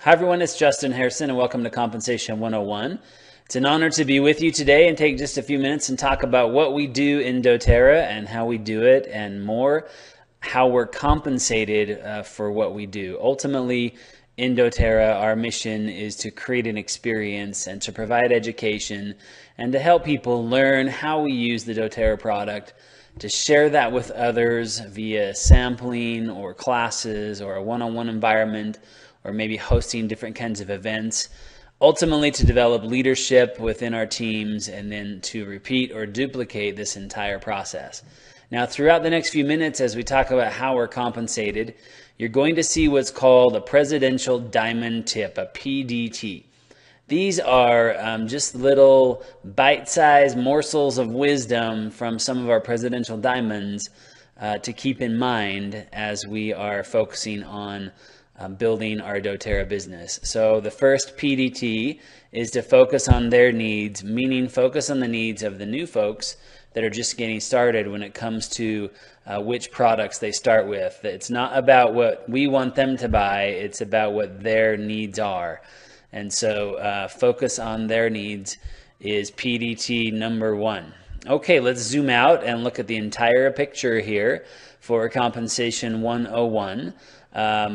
Hi everyone, it's Justin Harrison and welcome to Compensation 101. It's an honor to be with you today and take just a few minutes and talk about what we do in doTERRA and how we do it and more, how we're compensated for what we do. Ultimately, in doTERRA, our mission is to create an experience and to provide education and to help people learn how we use the doTERRA product, to share that with others via sampling or classes or a one-on-one environment, or maybe hosting different kinds of events, ultimately to develop leadership within our teams and then to repeat or duplicate this entire process. Now, throughout the next few minutes, as we talk about how we're compensated, you're going to see what's called a Presidential Diamond Tip, a PDT. These are just little bite-sized morsels of wisdom from some of our presidential diamonds to keep in mind as we are focusing on building our doTERRA business. So the first PDT is to focus on their needs, meaning focus on the needs of the new folks that are just getting started when it comes to which products they start with. It's not about what we want them to buy, it's about what their needs are. And so focus on their needs is PDT number one. Okay, let's zoom out and look at the entire picture here for Compensation 101.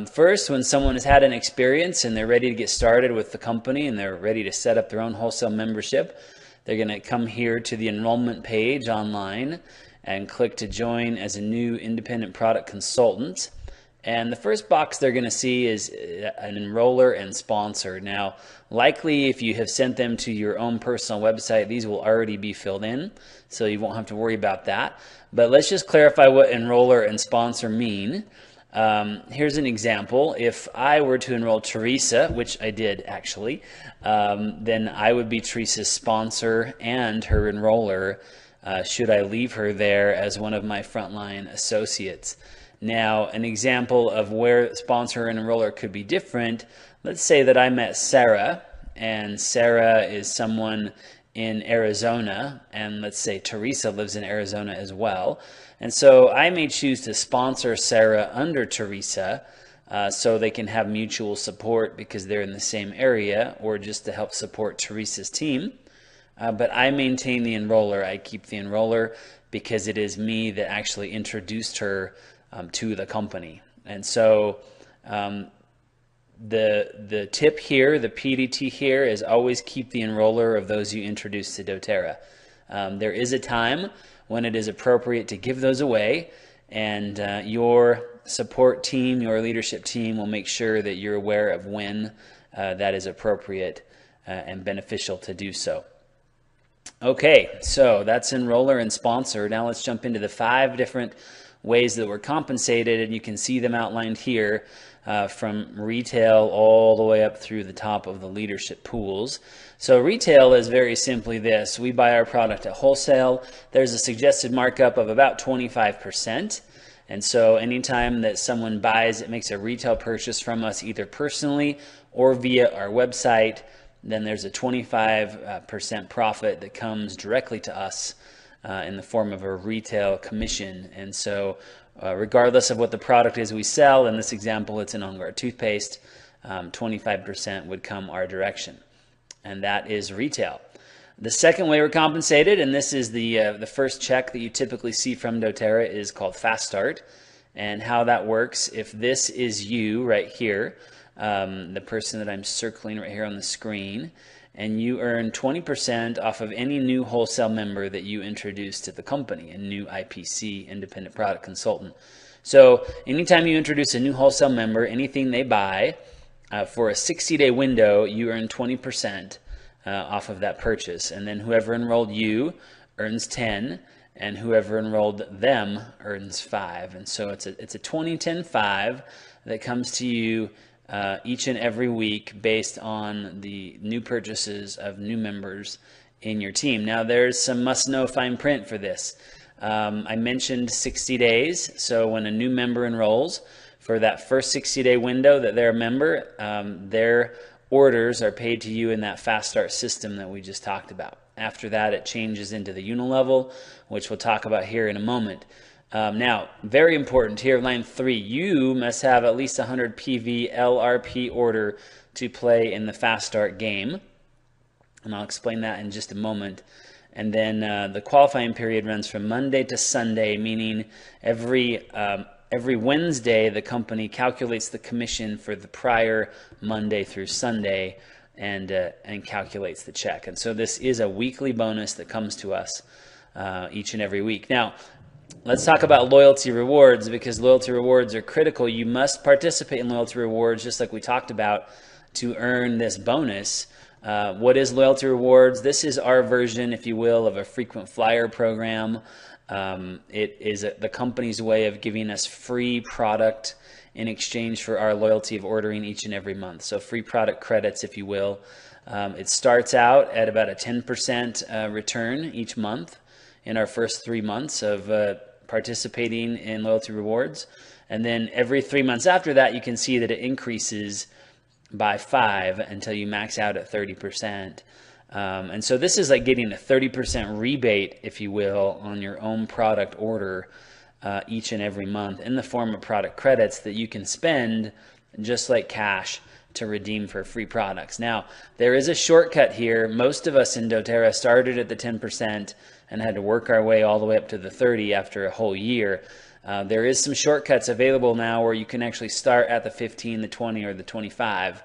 First, when someone has had an experience and they're ready to get started with the company and they're ready to set up their own wholesale membership, they're going to come here to the enrollment page online and click to join as a new independent product consultant. And the first box they're going to see is an enroller and sponsor. Now, likely if you have sent them to your own personal website, these will already be filled in, so you won't have to worry about that. But let's just clarify what enroller and sponsor mean. Here's an example. If I were to enroll Teresa, which I did actually, then I would be Teresa's sponsor and her enroller should I leave her there as one of my frontline associates. Now, an example of where sponsor and enroller could be different, let's say that I met Sarah, and Sarah is someone in Arizona, and let's say Teresa lives in Arizona as well. And so I may choose to sponsor Sarah under Teresa so they can have mutual support because they're in the same area, or just to help support Teresa's team. But I maintain the enroller. I keep the enroller because it is me that actually introduced her to the company. And so the tip here, the PDT here, is always keep the enroller of those you introduce to doTERRA. There is a time when it is appropriate to give those away, and your support team, your leadership team will make sure that you're aware of when that is appropriate and beneficial to do so. Okay, so that's enroller and sponsor. Now let's jump into the 5 different ways that we're compensated, and you can see them outlined here from retail all the way up through the top of the leadership pools. So retail is very simply this: we buy our product at wholesale. There's a suggested markup of about 25%. And so anytime that someone buys, it makes a retail purchase from us either personally or via our website, then there's a 25% profit that comes directly to us in the form of a retail commission. And so regardless of what the product is we sell, in this example it's an On Guard toothpaste, 25% would come our direction. And that is retail. The second way we're compensated, and this is the first check that you typically see from doTERRA, is called Fast Start. And how that works, if this is you right here, the person that I'm circling right here on the screen, and you earn 20% off of any new wholesale member that you introduce to the company, a new IPC, independent product consultant. So anytime you introduce a new wholesale member, anything they buy, for a 60-day window, you earn 20% off of that purchase. And then whoever enrolled you earns 10, and whoever enrolled them earns 5. And so it's a 20-10-5 that comes to you each and every week based on the new purchases of new members in your team. Now there's some must-know fine print for this. I mentioned 60 days, so when a new member enrolls, for that first 60-day window that they're a member, their orders are paid to you in that Fast Start system that we just talked about. After that, it changes into the unilevel, which we'll talk about here in a moment. Now, very important here, line 3, you must have at least 100 PV LRP order to play in the Fast Start game. And I'll explain that in just a moment. And then the qualifying period runs from Monday to Sunday, meaning every Wednesday the company calculates the commission for the prior Monday through Sunday and calculates the check. And so this is a weekly bonus that comes to us each and every week. Now, let's talk about loyalty rewards, because loyalty rewards are critical. You must participate in loyalty rewards, just like we talked about, to earn this bonus. What is loyalty rewards? This is our version, if you will, of a frequent flyer program. It is the company's way of giving us free product in exchange for our loyalty of ordering each and every month. So free product credits, if you will. It starts out at about a 10% return each month in our first 3 months of participating in loyalty rewards. And then every 3 months after that, you can see that it increases by 5 until you max out at 30%. And so this is like getting a 30% rebate, if you will, on your own product order each and every month in the form of product credits that you can spend just like cash to redeem for free products. Now, there is a shortcut here. Most of us in doTERRA started at the 10% and had to work our way all the way up to the 30 after a whole year. There is some shortcuts available now where you can actually start at the 15, the 20, or the 25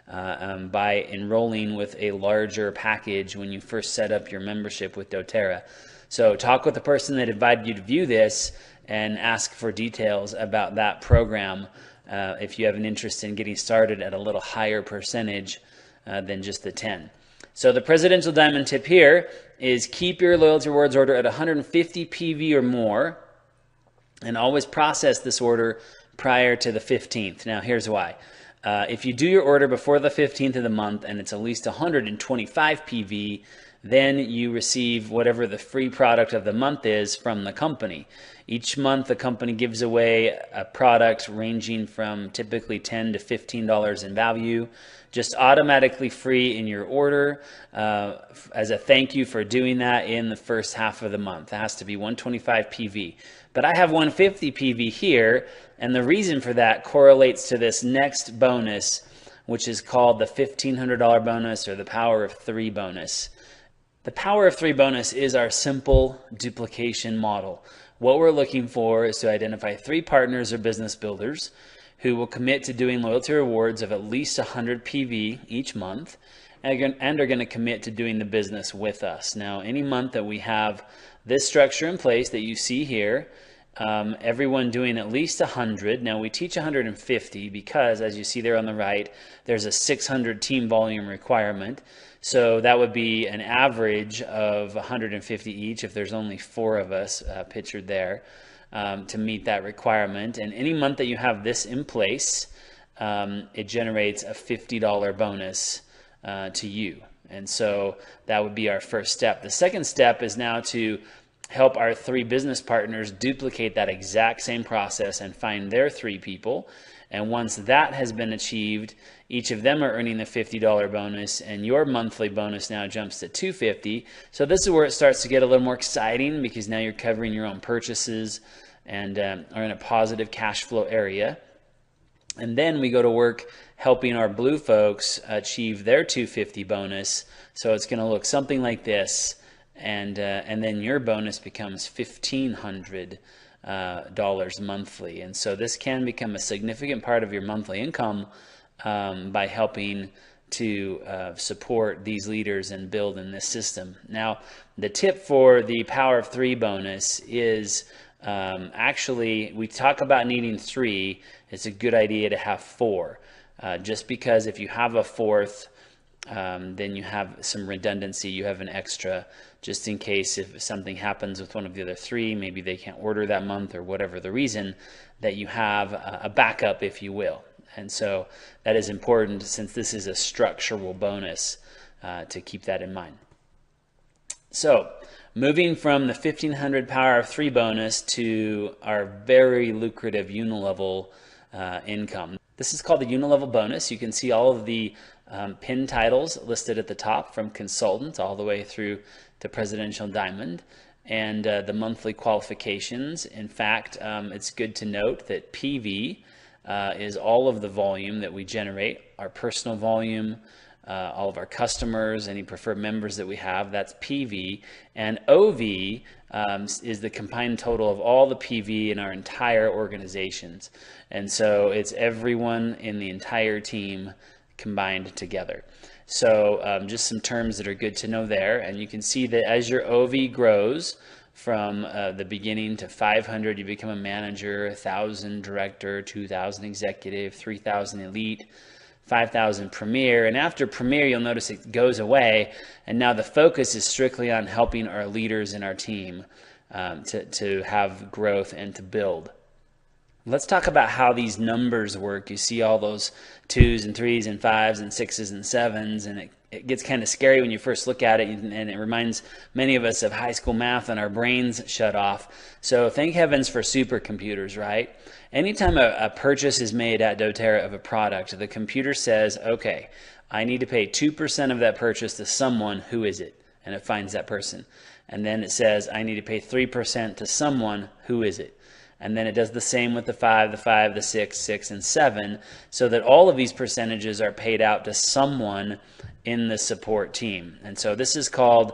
by enrolling with a larger package when you first set up your membership with doTERRA. So talk with the person that invited you to view this and ask for details about that program if you have an interest in getting started at a little higher percentage than just the 10. So the presidential diamond tip here is keep your loyalty rewards order at 150 PV or more, and always process this order prior to the 15th. Now, here's why. If you do your order before the 15th of the month and it's at least 125 PV, then you receive whatever the free product of the month is from the company. Each month, the company gives away a product ranging from typically $10 to $15 in value, just automatically free in your order as a thank you for doing that in the first half of the month. It has to be 125 PV. But I have 150 PV here, and the reason for that correlates to this next bonus, which is called the $1,500 bonus or the Power of 3 bonus. The Power of 3 bonus is our simple duplication model. What we're looking for is to identify 3 partners or business builders who will commit to doing loyalty rewards of at least 100 PV each month and are going to commit to doing the business with us. Now, any month that we have this structure in place that you see here, everyone doing at least 100. Now, we teach 150 because, as you see there on the right, there's a 600 team volume requirement. So that would be an average of 150 each if there's only 4 of us pictured there to meet that requirement. And any month that you have this in place, it generates a $50 bonus to you. And so that would be our first step. The second step is now to help our 3 business partners duplicate that exact same process and find their 3 people. And once that has been achieved, each of them are earning the $50 bonus, and your monthly bonus now jumps to $250. So this is where it starts to get a little more exciting, because now you're covering your own purchases and are in a positive cash flow area. And then we go to work helping our blue folks achieve their $250 bonus. So it's going to look something like this, and then your bonus becomes $1,500 monthly. And so this can become a significant part of your monthly income by helping to support these leaders and build in this system. Now, the tip for the Power of 3 bonus is actually, we talk about needing 3. It's a good idea to have 4. Just because if you have a 4th, then you have some redundancy, you have an extra, just in case if something happens with one of the other 3, maybe they can't order that month or whatever the reason, that you have a backup, if you will. And so that is important, since this is a structural bonus, to keep that in mind. So moving from the 1,500 Power of 3 bonus to our very lucrative unilevel income. This is called the unilevel bonus. You can see all of the pin titles listed at the top, from consultant all the way through to presidential diamond. and the monthly qualifications. In fact, it's good to note that PV is all of the volume that we generate, our personal volume, all of our customers, any preferred members that we have, that's PV. And OV is the combined total of all the PV in our entire organizations. And so it's everyone in the entire team combined together. So just some terms that are good to know there. And you can see that as your OV grows from the beginning to 500, you become a manager, 1,000 director, 2,000 executive, 3,000 elite, 5,000 premier. And after premier, you'll notice it goes away. And now the focus is strictly on helping our leaders in our team to have growth and to build. Let's talk about how these numbers work. You see all those 2s and 3s and 5s and 6s and 7s, and it gets kind of scary when you first look at it, and it reminds many of us of high school math, and our brains shut off. So thank heavens for supercomputers, right? Anytime a purchase is made at doTERRA of a product, the computer says, okay, I need to pay 2% of that purchase to someone. Who is it? And it finds that person. And then it says, I need to pay 3% to someone. Who is it? And then it does the same with the 5, the 6, 6, and 7, so that all of these percentages are paid out to someone in the support team. And so this is called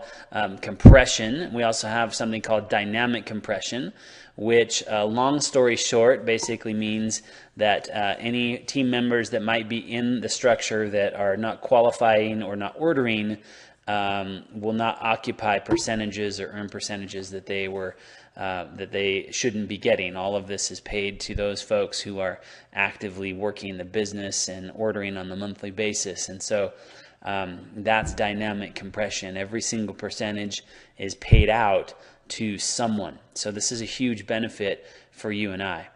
compression. We also have something called dynamic compression, which long story short basically means that any team members that might be in the structure that are not qualifying or not ordering will not occupy percentages or earn percentages that they were that they shouldn't be getting. All of this is paid to those folks who are actively working the business and ordering on the monthly basis. And so that's dynamic compression. Every single percentage is paid out to someone. So this is a huge benefit for you and I.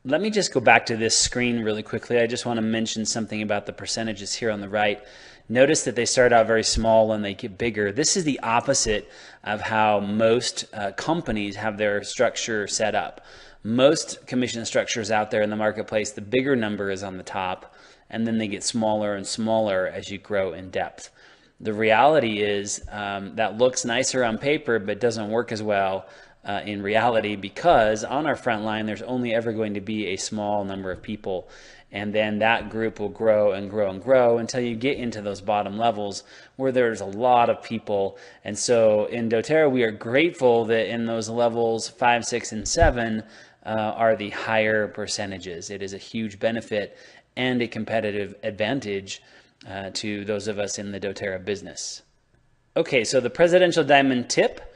Let me just go back to this screen really quickly. I just want to mention something about the percentages here on the right. Notice that they start out very small and they get bigger. This is the opposite of how most companies have their structure set up. Most commission structures out there in the marketplace, the bigger number is on the top, and then they get smaller and smaller as you grow in depth. The reality is that looks nicer on paper but doesn't work as well in reality, because on our front line there's only ever going to be a small number of people, and then that group will grow and grow and grow until you get into those bottom levels where there's a lot of people. And so in doTERRA we are grateful that in those levels 5, 6, and 7 are the higher percentages. It is a huge benefit and a competitive advantage to those of us in the doTERRA business. Okay, so the presidential diamond tip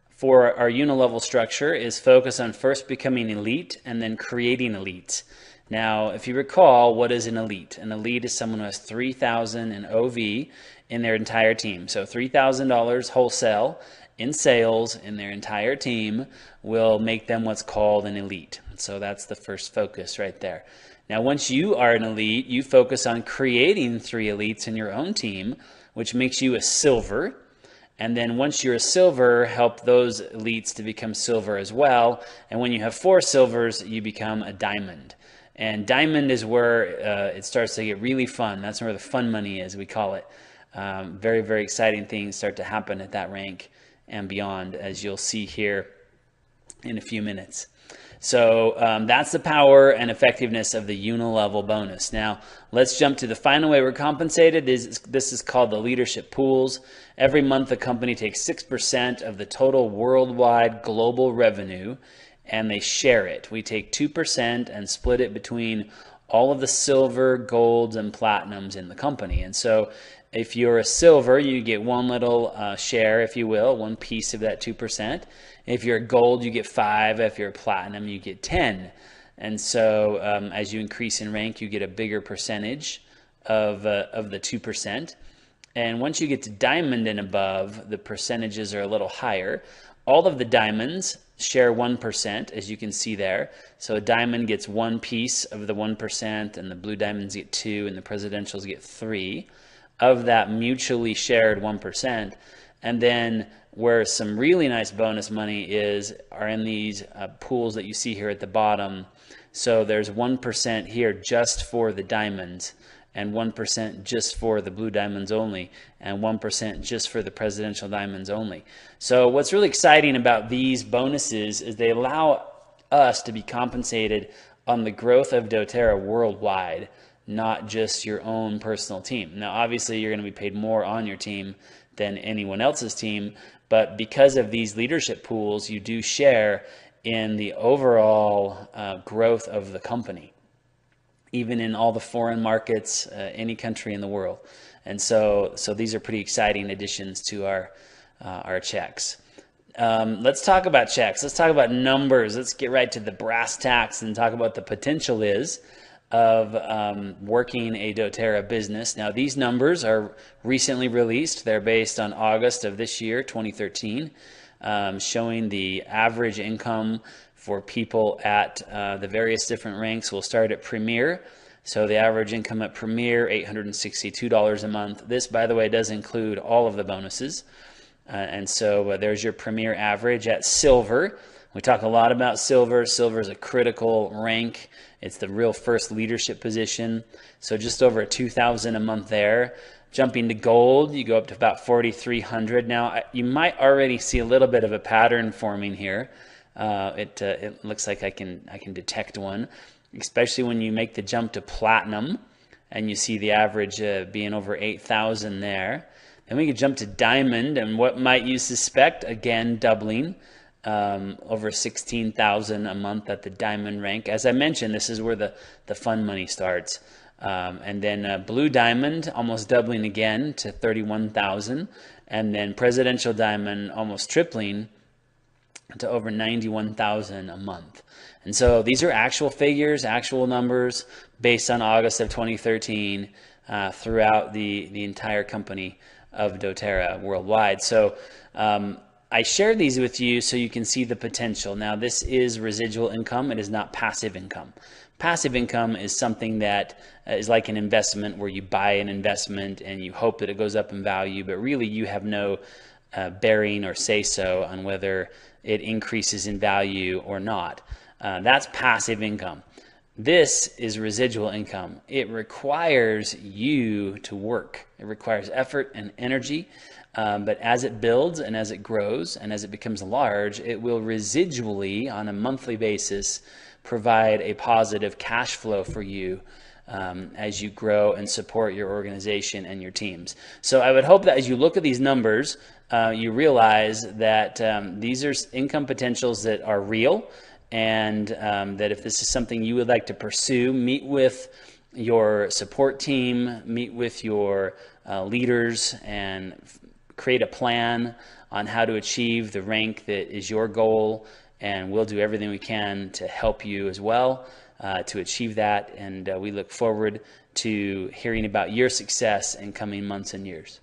for our unilevel structure is focus on first becoming elite and then creating elites. Now, if you recall, what is an elite? An elite is someone who has $3,000 in OV in their entire team. So $3,000 wholesale in sales in their entire team will make them what's called an elite. So that's the first focus right there. Now, once you are an elite, you focus on creating 3 elites in your own team, which makes you a silver. And then once you're a silver, help those elites to become silver as well. And when you have 4 silvers, you become a diamond. And diamond is where it starts to get really fun. That's where the fun money is, we call it. Very, very exciting things start to happen at that rank and beyond, as you'll see here in a few minutes. So that's the power and effectiveness of the unilevel bonus. Now, let's jump to the final way we're compensated. This is called the leadership pools. Every month, the company takes 6% of the total worldwide global revenue, and they share it. We take 2% and split it between all of the silver, golds, and platinums in the company. And so if you're a silver, you get one little share, if you will, one piece of that 2%. If you're a gold, you get 5. If you're a platinum, you get 10. And so as you increase in rank, you get a bigger percentage of the 2%. And once you get to diamond and above, the percentages are a little higher. All of the diamonds share 1%, as you can see there. So a diamond gets 1 piece of the 1%, and the blue diamonds get 2, and the presidentials get 3 of that mutually shared 1%. And then where some really nice bonus money are in these pools that you see here at the bottom. So there's 1% here just for the diamonds, and 1% just for the blue diamonds only, and 1% just for the presidential diamonds only. So what's really exciting about these bonuses is they allow us to be compensated on the growth of doTERRA worldwide, not just your own personal team. Now, obviously, you're going to be paid more on your team than anyone else's team, but because of these leadership pools, you do share in the overall growth of the company, even in all the foreign markets, any country in the world. And so these are pretty exciting additions to our checks. Let's talk about checks. Let's talk about numbers. Let's get right to the brass tacks and talk about the potential is of working a doTERRA business. Now, these numbers are recently released. They're based on August of this year, 2013, showing the average income for people at the various different ranks. We'll start at Premier. So the average income at Premier, $862 a month. This, by the way, does include all of the bonuses. And so there's your Premier average. At Silver, we talk a lot about Silver. Silver is a critical rank. It's the real first leadership position. So just over $2,000 a month there. Jumping to Gold, you go up to about $4,300. Now, you might already see a little bit of a pattern forming here. It looks like I can detect one, especially when you make the jump to Platinum, and you see the average being over $8,000 there. Then we can jump to Diamond, and what might you suspect? Again, doubling, over $16,000 a month at the Diamond rank. As I mentioned, this is where the fun money starts. And then Blue Diamond, almost doubling again to $31,000, and then Presidential Diamond almost tripling to over $91,000 a month. And so these are actual figures, actual numbers based on August of 2013 throughout the entire company of doTERRA worldwide. So I share these with you so you can see the potential. Now, this is residual income. It is not passive income. Passive income is something that is like an investment where you buy an investment and you hope that it goes up in value, but really you have no bearing or say-so on whether it increases in value or not. That's passive income. This is residual income. It requires you to work. It requires effort and energy, but as it builds and as it grows and as it becomes large, it will residually, on a monthly basis, provide a positive cash flow for you as you grow and support your organization and your teams. So I would hope that as you look at these numbers, you realize that these are income potentials that are real, and that if this is something you would like to pursue, meet with your support team, meet with your leaders, and create a plan on how to achieve the rank that is your goal, and we'll do everything we can to help you as well to achieve that. And we look forward to hearing about your success in coming months and years.